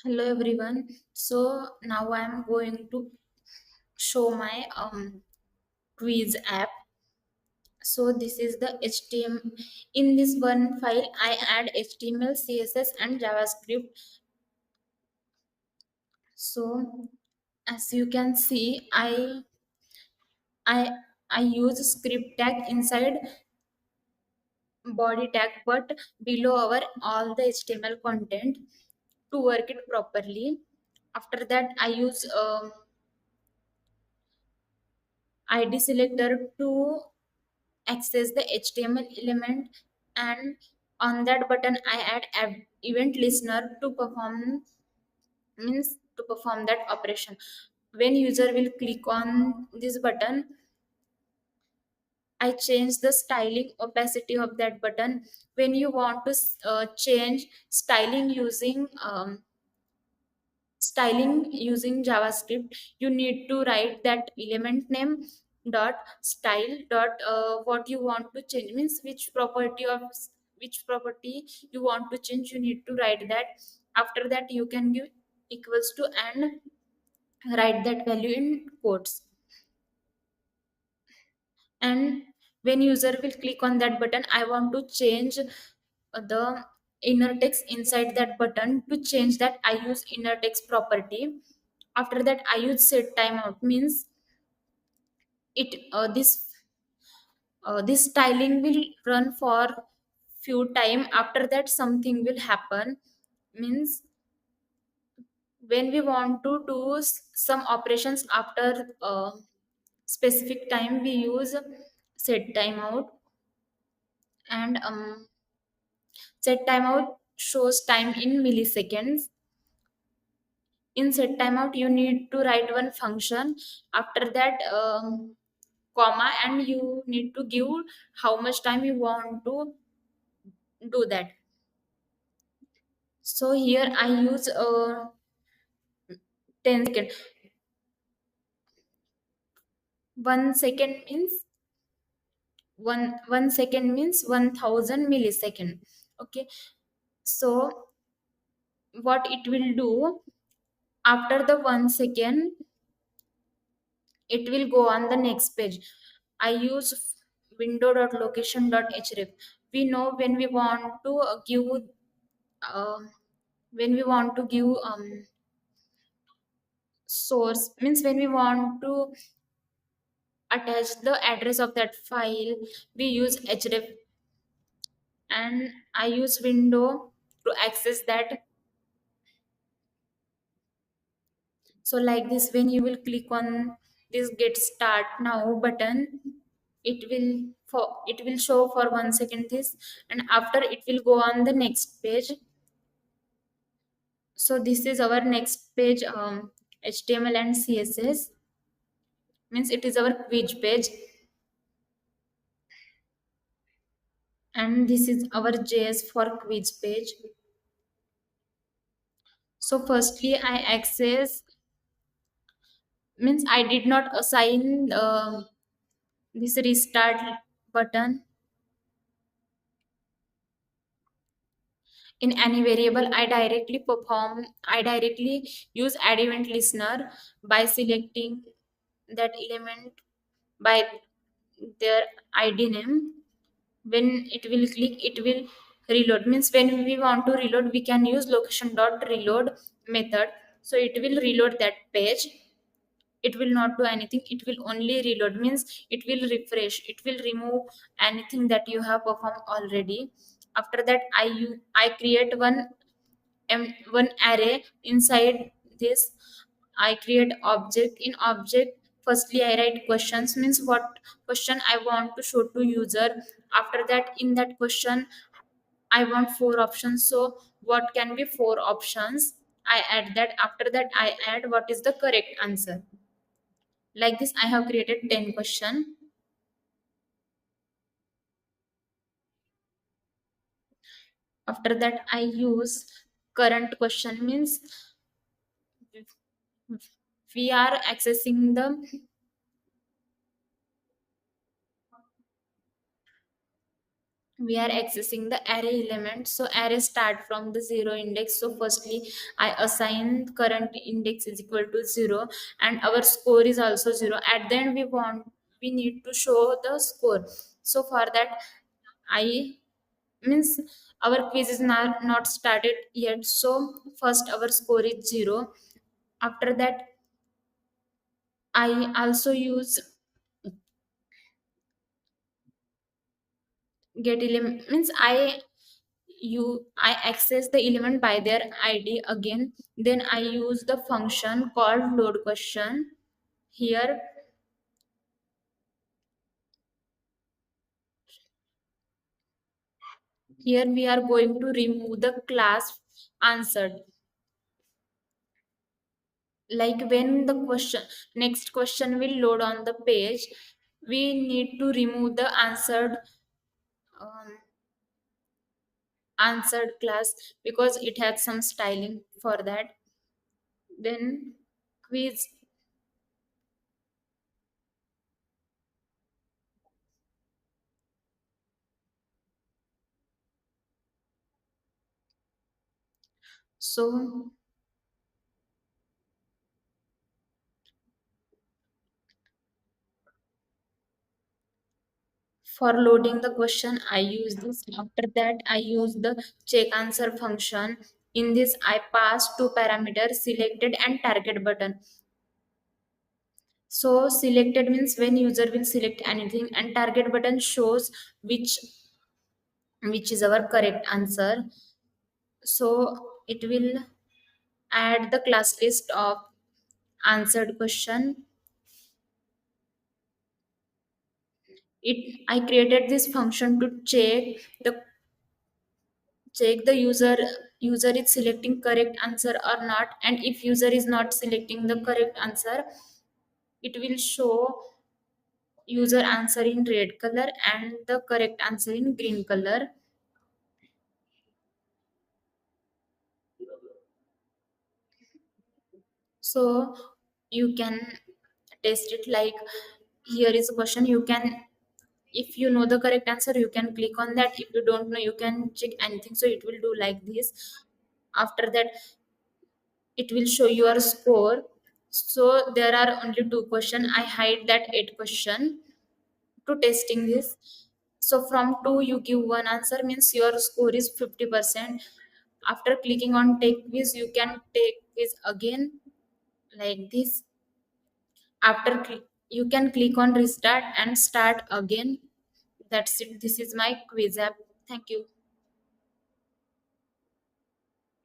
Hello everyone. So now I am going to show my quiz app. So this is the HTML. In this one file, I add HTML, CSS, and JavaScript. So as you can see, I I use script tag inside body tag, but below our all the HTML content to work it properly. After that, I use ID selector to access the HTML element, and on that button I add event listener to perform that operation. When user will click on this button, I change the styling opacity of that button. When you want to change styling using JavaScript, you need to write that element name dot style dot what you want to change, means which property you want to change. You need to write that. After that, you can give equals to and write that value in quotes. And when user will click on that button, I want to change the inner text inside that button. To change that, I use inner text property. After that, I use set timeout, means it this styling will run for few time. After that, something will happen, means when we want to do some operations after specific time, we use set timeout. And set timeout shows time in milliseconds. In set timeout, you need to write one function. After that, comma, and you need to give how much time you want to do that. So here I use 10 second. 1 second means 1 second means 1000 millisecond. Okay, so what it will do, after the 1 second, it will go on the next page. I use window.location.href. We know when we want to give uh, when we want to give source, means when we want to attach the address of that file, we use href. And I use window to access that. So like this, when you will click on this get start now button, it will show for 1 second this, and after it will go on the next page. So this is our next page, HTML and CSS, means it is our quiz page. And this is our JS for quiz page. So firstly, I access, means I did not assign this restart button in any variable. I directly use add event listener by selecting that element by their id name. When it will click, it will reload, means when we want to reload, we can use location dot reload method. So it will reload that page. It will not do anything, it will only reload, means it will refresh, it will remove anything that you have performed already. After that, I create one array inside this. I create object. In object, firstly I write questions, means what question I want to show to user. After that, in that question, I want four options. So what can be four options, I add that. After that, I add what is the correct answer. Like this, I have created 10 question. After that, I use current question, means we are accessing the we are accessing the array element. So array start from the zero index. So firstly I assign current index is equal to zero, and our score is also zero. At the end we need to show the score. So for that I means our quiz is not started yet, so first our score is zero. After that I also use get element, means I access the element by their id again. Then I use the function called load question. Here here we are going to remove the class answered. Like when the question next question will load on the page, we need to remove the um, answered class, because it has some styling for that. Then quiz. So for loading the question, I use this. After that, I use the check answer function. In this, I pass two parameters, selected and target button. So selected means when user will select anything, and target button shows which which is our correct answer. So it will add the class list of answered question. It I created this function to check the user is selecting correct answer or not, and if user is not selecting the correct answer, it will show user answer in red color and the correct answer in green color. So you can test it. Like here is a question, you can, if you know the correct answer you can click on that, if you don't know you can check anything. So it will do like this. After that it will show your score. So there are only two question, I hide that eight question to testing this. So from two you give one answer, means your score is 50%. After clicking on take quiz you can take quiz again, like this. You can click on restart and start again. That's it, this is my quiz app. Thank you.